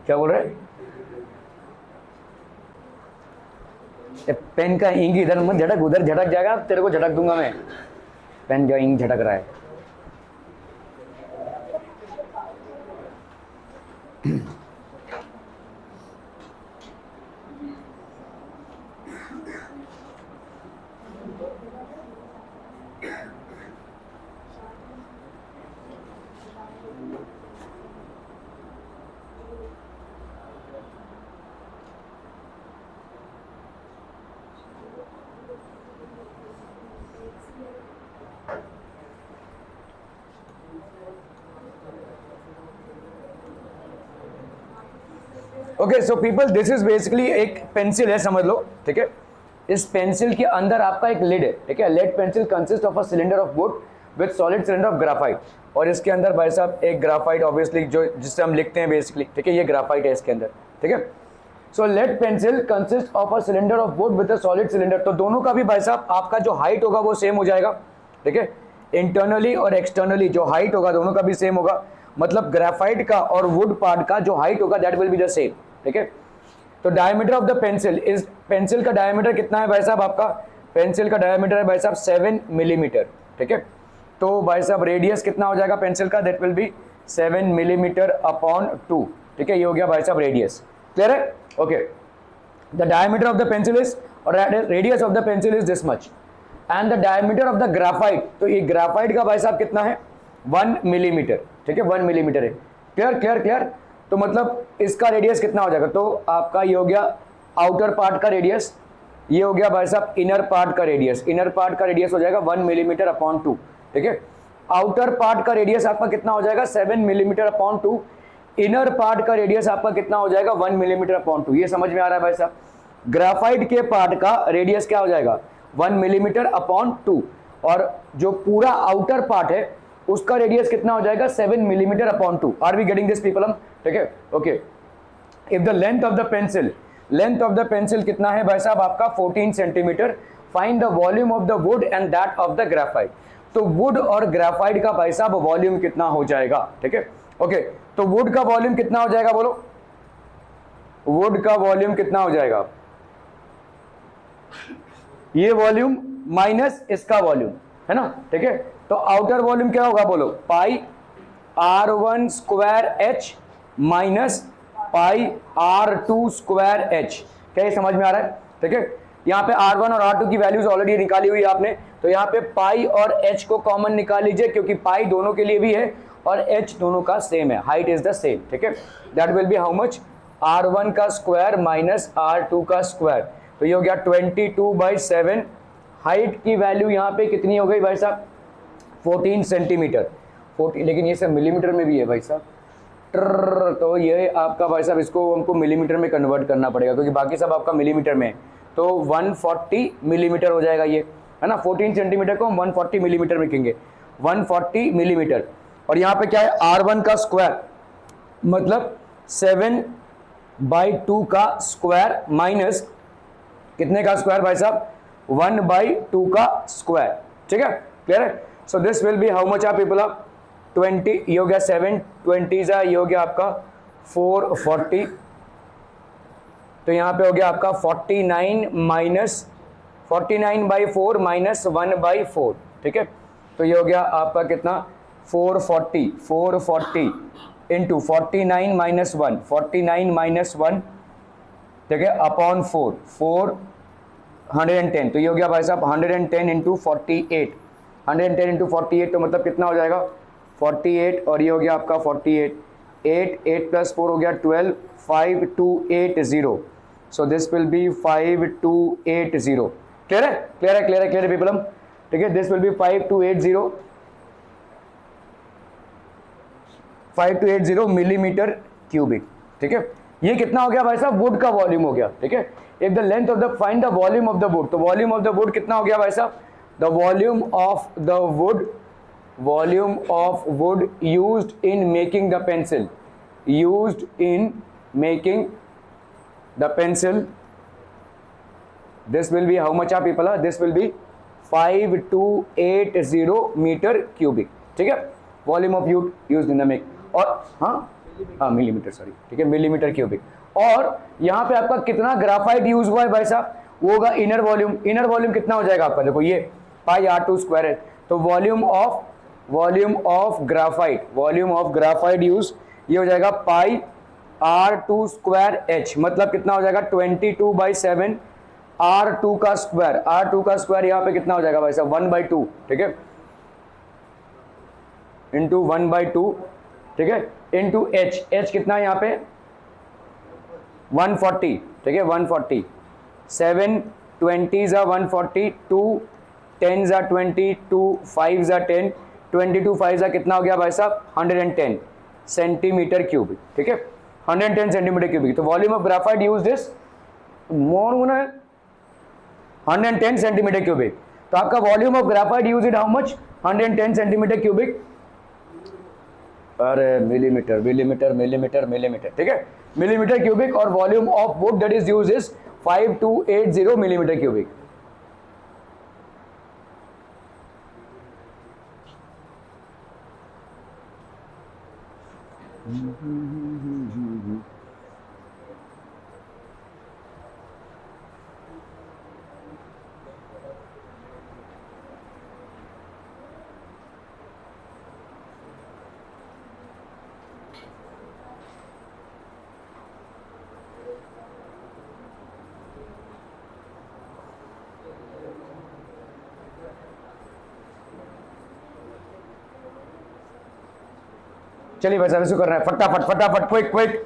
क्या बोल रहे? पेन का इंक इधर मत झटक, उधर झटक जाएगा, तेरे को झटक दूंगा मैं। पेन का इंक झटक रहा है। Okay so people, this is basically एक पेंसिल है, समझ लो, ठीक है। इस पेंसिल के अंदर आपका एक लिड है, ठीक है। Lead pencil consist of a cylinder of wood with solid cylinder of graphite, और इसके अंदर भाई साहब एक ग्राफाइट ऑब्वियसली जो जिससे हम लिखते हैं बेसिकली, ठीक है, ये ग्राफाइट है इसके अंदर, ठीक है। So lead pencil consist of a cylinder of wood with a solid cylinder, तो दोनों का भी भाई साहब आपका जो हाइट होगा वो सेम हो जाएगा, ठीक है। इंटरनली और एक्सटर्नली जो हाइट होगा दोनों का भी सेम होगा, मतलब ग्राफाइट का और वुड पार्ट का जो हाइट होगा that will be the same, ठीक है। तो diameter of the pencil is, pencil का डायमीटर कितना है भाई साहब आपका? पेंसिल का डायमीटर है भाई साहब 7 मिलीमीटर, ठीक है। तो भाई साहब रेडियस कितना हो जाएगा पेंसिल का? That will be 7 millimetre upon 2, ठीक है। ये हो गया भाई साहब रेडियस, क्लियर है? Okay, the diameter of the pencil is, और radius of the pencil is this much, and the diameter of the graphite, तो ये ग्राफाइट का भाई साहब कितना है? 1 मिलीमीटर, ठीक है, 1 मिलीमीटर है। Clear clear clear. तो मतलब इसका रेडियस कितना हो जाएगा? तो आपका ये हो गया आउटर पार्ट का रेडियस, ये हो गया भाई साहब इनर पार्ट का रेडियस। इनर पार्ट का रेडियस हो जाएगा 1 मिलीमीटर अपॉन 2, ठीक है। आउटर पार्ट का रेडियस आपका कितना हो जाएगा? 7 मिलीमीटर अपॉन 2। इनर पार्ट का रेडियस आपका कितना हो जाएगा? 1 मिलीमीटर अपॉन 2। ये समझ में आ रहा है भाई साहब? ग्राफाइट के पार्ट का रेडियस क्या हो जाएगा? 1 मिलीमीटर अपॉन 2, और जो पूरा आउटर पार्ट है उसका रेडियस कितना हो जाएगा? 7 millimetre upon 2। Are we getting this people? हम ठीक है, okay. If the length of the pencil, length of the pencil कितना है भाई साहब आपका? 14 centimetre. Find the volume of the wood and that of the graphite, तो वुड और ग्राफाइट का भाई साहब वॉल्यूम कितना हो जाएगा, ठीक है, ओके। तो वुड का वॉल्यूम कितना हो जाएगा बोलो? वुड का वॉल्यूम कितना हो जाएगा? ये वॉल्यूम माइनस इसका वॉल्यूम, है ना, ठीक है। तो आउटर वॉल्यूम क्या होगा बोलो? पाई R1 square H minus pi R2 square H। क्या ये समझ में आ रहा है? ठीक है, यहाँ पे R1 और R2 की वैल्यूज ऑलरेडी निकाली हुई है आपने, तो यहाँ पे पाई और H को कॉमन निकाल लीजिए, क्योंकि पाई दोनों के लिए भी है और H दोनों का सेम है, हाइट इज द सेम, ठीक है। That will be how much? R1 का स्क्वायर माइनस R2 का स्क्वायर, तो ये हो गया 22/7। हाइट की वैल्यू यहाँ पे कितनी हो गई भाई साहब? 14 सेंटीमीटर। 40, लेकिन ये सब मिलीमीटर में भी है भाई साहब, तो ये आपका भाई साहब इसको हमको मिलीमीटर में कन्वर्ट करना पड़ेगा, क्योंकि बाकी सब आपका मिलीमीटर में है। तो 140 मिलीमीटर हो जाएगा ये, है ना। 14 सेंटीमीटर को हम 140 मिलीमीटर में लिखेंगे, 140 मिलीमीटर। और यहाँ पे क्या है, R1 का स्क्वायर मतलब 7/2 का स्क्वायर माइनस कितने का स्क्वायर भाई साहब, 1/2 का स्क्वायर। ठीक है, क्लियर है। So this will be how much आप पीपल ऑफ 20, ये हो गया 7/20, ये हो गया आपका 440। तो यहाँ पे हो गया आपका 49 माइनस 49/4 माइनस 1/4। ठीक है, तो ये हो गया आपका कितना, 440 इंटू 49 माइनस 1, 49 माइनस 1, ठीक है, अपॉन 410। तो ये हो गया भाई साहब 110 इंटू 48, 110 इंटू 48, तो मतलब कितना हो जाएगा 48, और ये हो गया आपका 48, 8 प्लस 4 हो गया 12, 5280। सो दिस विल बी 5280। क्लियर है, क्लियर है, क्लियर है, क्लियर है पीपल। ठीक है, this will B 5280 millimetre cubic. ठीक है, ये कितना हो गया भाई साहब, वुड का वॉल्यूम हो गया। ठीक है, if the length of the, find the volume of the would, तो वॉल्यूम ऑफ द वुड कितना हो गया भाई साहब, the volume of the would, volume of wood used in making the pencil, used in making the pencil, this will be how much are people, this will be 5280 metre cubic. ठीक है, volume of wood used in the make, और हाँ millimetre, sorry, ठीक है, millimetre cubic. और यहाँ पे आपका कितना ग्राफाइट यूज हुआ है भाई साहब, वो होगा इनर वॉल्यूम। इनर वॉल्यूम कितना हो जाएगा आपका, देखो ये पाई R2 स्क्वायर है, तो volume of graphite, volume of graphite use, ये हो जाएगा पाई R2 स्क्वायर H, मतलब कितना हो जाएगा 22/7 R2 का स्क्वायर। R2 का स्क्वायर यहाँ पे कितना हो जाएगा भाई साहब 1/2, ठीक है, इंटू 1/2, ठीक है, इंटू H कितना है यहाँ पे 140, ठीक है, 140, 7 20s are 140, 2 10s are 20, 2 5s are 10, 22 5s are कितना हो गया भाई साहब 110 सेंटीमीटर क्यूबिक। ठीक है, 110 सेंटीमीटर क्यूबिक। तो volume of graphite used is more होना है 110 सेंटीमीटर क्यूबिक। तो आपका volume of graphite use it how much, 110 centimetre cubic, अरे मिलीमीटर मिलीमीटर मिलीमीटर मिलीमीटर, ठीक है, मिलीमीटर क्यूबिक। और volume of would that is use is 5280 millimetre cubic. चलिए भाई साहब इसको करना है फटाफट फटाफट, क्विक क्विक।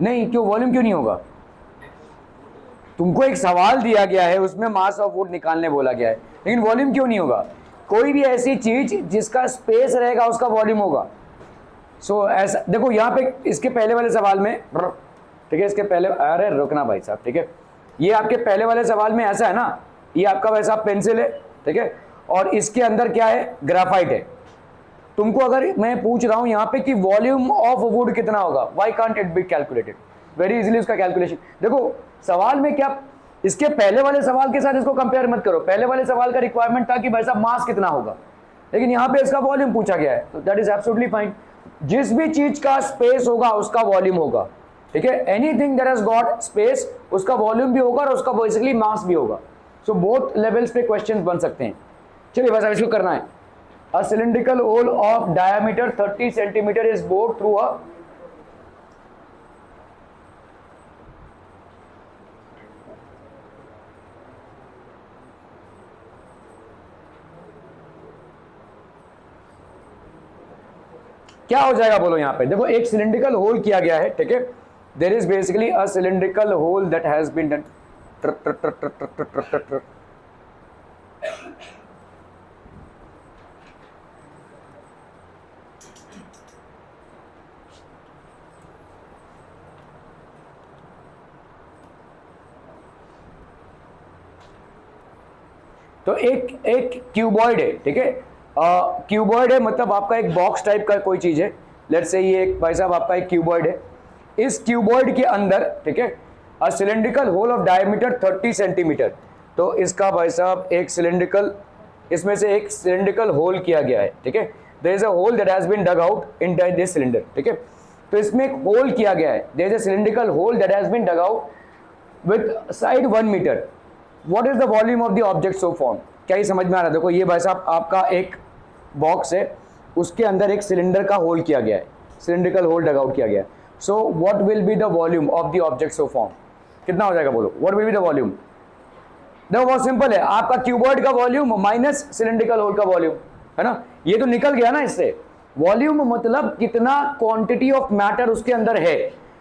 नहीं, क्यों वॉल्यूम क्यों नहीं होगा, तुमको एक सवाल दिया गया है उसमें मास ऑफ वुड निकालने बोला गया है, लेकिन वॉल्यूम क्यों नहीं होगा। कोई भी ऐसी चीज जिसका स्पेस रहेगा उसका वॉल्यूम होगा। सो ऐसा देखो यहाँ पे इसके पहले वाले सवाल में, ठीक है, इसके पहले, अरे रुकना भाई साहब, ठीक है, ये आपके पहले वाले सवाल में ऐसा है ना, ये आपका वैसा पेंसिल है, ठीक है, और इसके अंदर क्या है, ग्राफाइट है। तुमको अगर मैं पूछ रहा हूं यहाँ पे कि वॉल्यूम ऑफ वुड कितना होगा, why can't it be calculated, very easily उसका कैलकुलेशन। देखो सवाल में क्या, इसके पहले वाले सवाल के साथ इसको कंपेयर मत करो। पहले वाले सवाल का रिक्वायरमेंट था कि भाई साहब मास कितना होगा, लेकिन यहाँ पे इसका वॉल्यूम पूछा गया है, तो दैट इज एब्सोल्युटली फाइन। जिस भी चीज का स्पेस होगा उसका वॉल्यूम होगा, ठीक है, anything that has got space उसका वॉल्यूम भी होगा और उसका बेसिकली मास भी होगा। सो बोथ लेवल्स पे क्वेश्चंस बन सकते हैं। चलिए बस अब इसको करना है। A cylindrical hole of diameter 30 centimetre is bored through a, क्या हो जाएगा बोलो। यहाँ पे देखो एक सिलिंड्रिकल होल किया गया है, ठीक है, there is basically a cylindrical hole that has been done. तो एक क्यूबॉइड है, ठीक है, क्यूबॉइड है मतलब आपका एक बॉक्स टाइप का कोई चीज है। लेट्स से ये एक भाई साहब आपका एक क्यूबॉइड है। इस क्यूबॉइड के अंदर, ठीक है, अ cylindrical whole of diameter 30 centimetre. तो इसका भाई साहब एक सिलेंड्रिकल, इसमें से एक सिलेंड्रिकल होल किया गया है, ठीक है। There is a hole that has been dug out in this cylinder, ठीक है। तो इसमें एक होल किया गया है, there is a cylindrical hole that has been dug out with side 1 metre. What is the volume of the object so form? क्या ये समझ में आ रहा है? देखो ये भाई साहब आपका एक बॉक्स है, उसके अंदर एक सिलेंडर का होल किया गया है, सिलेंड्रिकल होल डग आउट किया गया है। So what will be the volume of the object so form? कितना हो जाएगा बोलो, what will be the volume? देखो बहुत सिंपल है, आपका क्यूबॉइड का वॉल्यूम माइनस सिलेंड्रिकल होल का वॉल्यूम, है ना। ये तो निकल गया ना इससे। वॉल्यूम मतलब कितना क्वांटिटी ऑफ मैटर उसके अंदर है।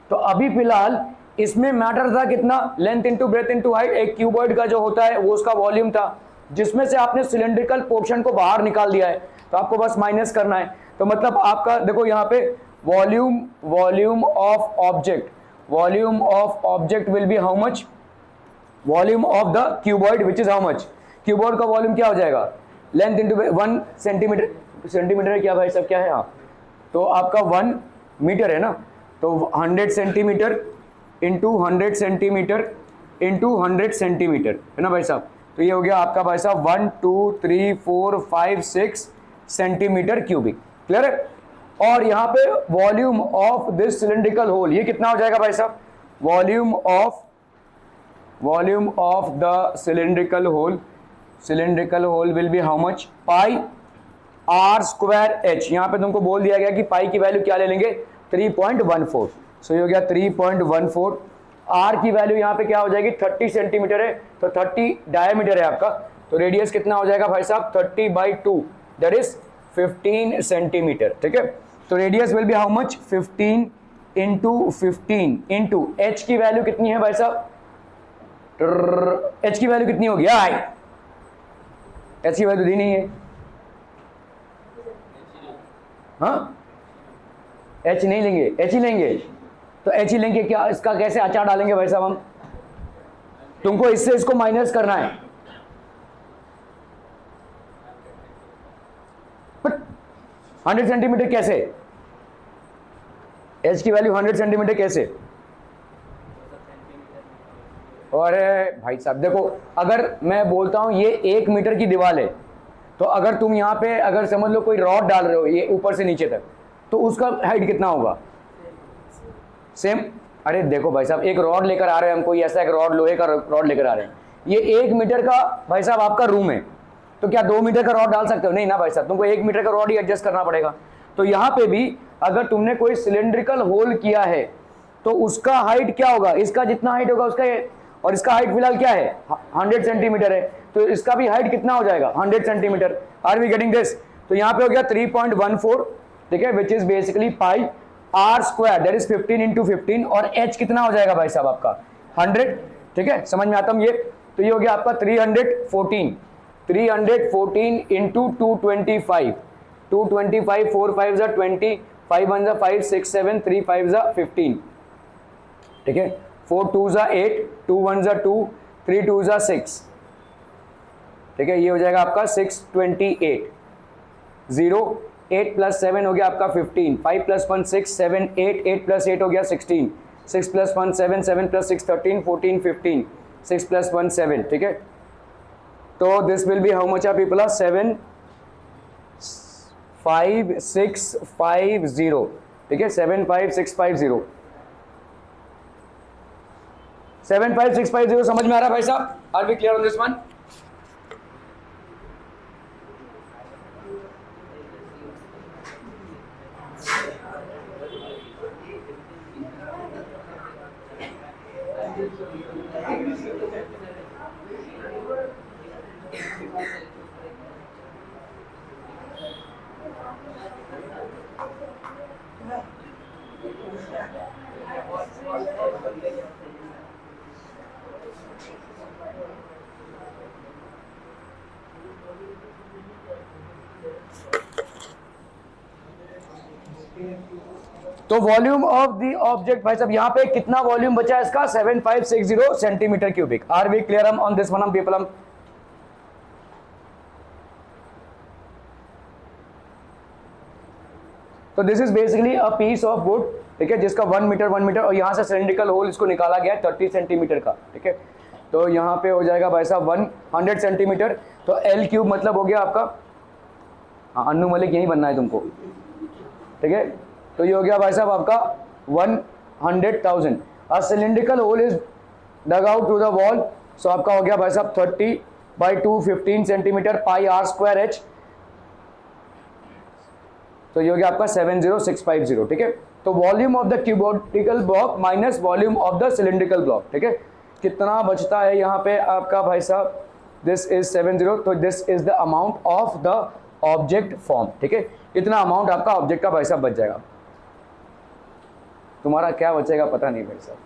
तो अभी फिलहाल इसमें मैटर था कितना, length into breadth into height. एक क्यूबॉइड का जो होता है वो उसका वॉल्यूम था, जिसमें से आपने सिलेंड्रिकल पोर्शन को बाहर निकाल दिया है, तो आपको बस माइनस करना है। तो मतलब आपका देखो यहाँ पे volume of object will be how much? Volume of the cuboid which is how much? Cuboid का वॉल्यूम क्या हो जाएगा? लेंथ इंटू 1 सेंटीमीटर, सेंटीमीटर क्या भाई साहब क्या है? हाँ, तो आपका 1 मीटर है ना, तो 100 centimetre into 100 centimetre into 100 centimetre, है ना भाई साहब। तो ये हो गया आपका भाई साहब 1 2 3 4 5 6 सेंटीमीटर क्यूबिक। क्लियर है? और यहाँ पे volume of this cylindrical hole ये कितना हो जाएगा भाई साहब? Volume of the cylindrical hole will be how much? Pi r square h. यहाँ पे तुमको बोल दिया गया कि पाई की वैल्यू क्या ले लेंगे? 3.14। सो ये हो गया 3.14। आर की वैल्यू यहाँ पे क्या हो जाएगी? 30 सेंटीमीटर है, तो 30 डायमीटर है आपका, तो रेडियस कितना हो जाएगा भाई साहब? 30/2 दैट इज 15 सेंटीमीटर, ठीक है। तो radius will be how much? 15 into 15 into h की वैल्यू कितनी है भाई साहब? एच की वैल्यू कितनी होगी? एच की वैल्यू दी नहीं है, हाँ एच नहीं लेंगे, एच ही लेंगे। तो एच ही लेंगे क्या? इसका कैसे अचार डालेंगे भाई साहब हम? तुमको इससे इसको माइनस करना है। 100 सेंटीमीटर कैसे? एच की वैल्यू 100 सेंटीमीटर कैसे? अरे भाई साहब देखो, अगर मैं बोलता हूं ये 1 मीटर की दीवार है, तो अगर तुम यहां पे अगर समझ लो कोई रॉड डाल रहे हो ये ऊपर से नीचे तक, तो उसका हाइट कितना होगा? सेम। अरे देखो भाई साहब, एक रॉड लेकर आ रहे हैं हम, कोई ऐसा एक रॉड, लोहे का रॉड लेकर आ रहे हैं, ये 1 मीटर का भाई साहब आपका रूम है, तो क्या 2 मीटर का रॉड डाल सकते हो? नहीं ना भाई साहब, तुमको 1 मीटर का रॉड ही एडजस्ट करना पड़ेगा। तो यहाँ पे भी अगर तुमने कोई सिलेंड्रिकल होल किया है, तो उसका हाइट क्या होगा? इसका जितना हाइट होगा उसका, और इसका हाइट फिलहाल क्या है? 100 सेंटीमीटर है, तो इसका भी हाइट कितना हो जाएगा? 100 centimetre. Are we getting this? तो यहाँ पे हो गया 3.14, ठीक है, which is basically pi r square, that is 15 into 15, और एच कितना हो जाएगा भाई साहब आपका? 100, ठीक है, समझ में आता हूँ ये। तो ये हो गया आपका 314 इंटू 225, 225, 4 5 जा 20, 5 1 जा 5 6 7, 3 5 जा 15, ठीक है, 4 2 जा 8, 2 1 जा 2, 3 2 जा 6, ठीक है, ये हो जाएगा आपका 628, 0 8 प्लस 7 हो गया आपका 15, 5 प्लस 1 6 7 8, 8 प्लस 8 हो गया 16, 6 प्लस 1 7, 7 प्लस 6 13, 14 15, 6 प्लस 1 7, ठीक है। तो this will be how much आप पीपल? 7 5 6 5 0, ठीक है, 7 5 6 5 0, 7 5 6 5 0। समझ में आ रहा है भाई साहब? Are we clear on this one? तो वॉल्यूम ऑफ द ऑब्जेक्ट भाई साहब यहाँ पे कितना वॉल्यूम बचा है इसका? 7560 centimetre cubic. Are we clear on this one people? तो this is basically a piece of wood, ठीक है, जिसका 1 मीटर और यहाँ से सिलेंड्रिकल होल इसको निकाला गया है 30 सेंटीमीटर का, ठीक है। तो यहाँ पे हो जाएगा भाई साहब 100 सेंटीमीटर, तो एल क्यूब मतलब हो गया आपका, हाँ अन्नू मलिक यही बनना है तुमको, ठीक है। तो ये हो गया भाई साहब आपका 100,000। A cylindrical hole is dug out to the wall, so आपका हो गया भाई साहब 30/2 15 centimetre pi r square h, तो ये हो गया आपका 70650, ठीक है। तो volume of the cuboidal block minus volume of the cylindrical block, ठीक है, कितना बचता है यहाँ पे आपका भाई साहब, दिस इज 70, तो this is the amount of the object form, ठीक है, इतना अमाउंट आपका ऑब्जेक्ट का भाई साहब बच जाएगा। तुम्हारा क्या बचेगा पता नहीं भाई साहब।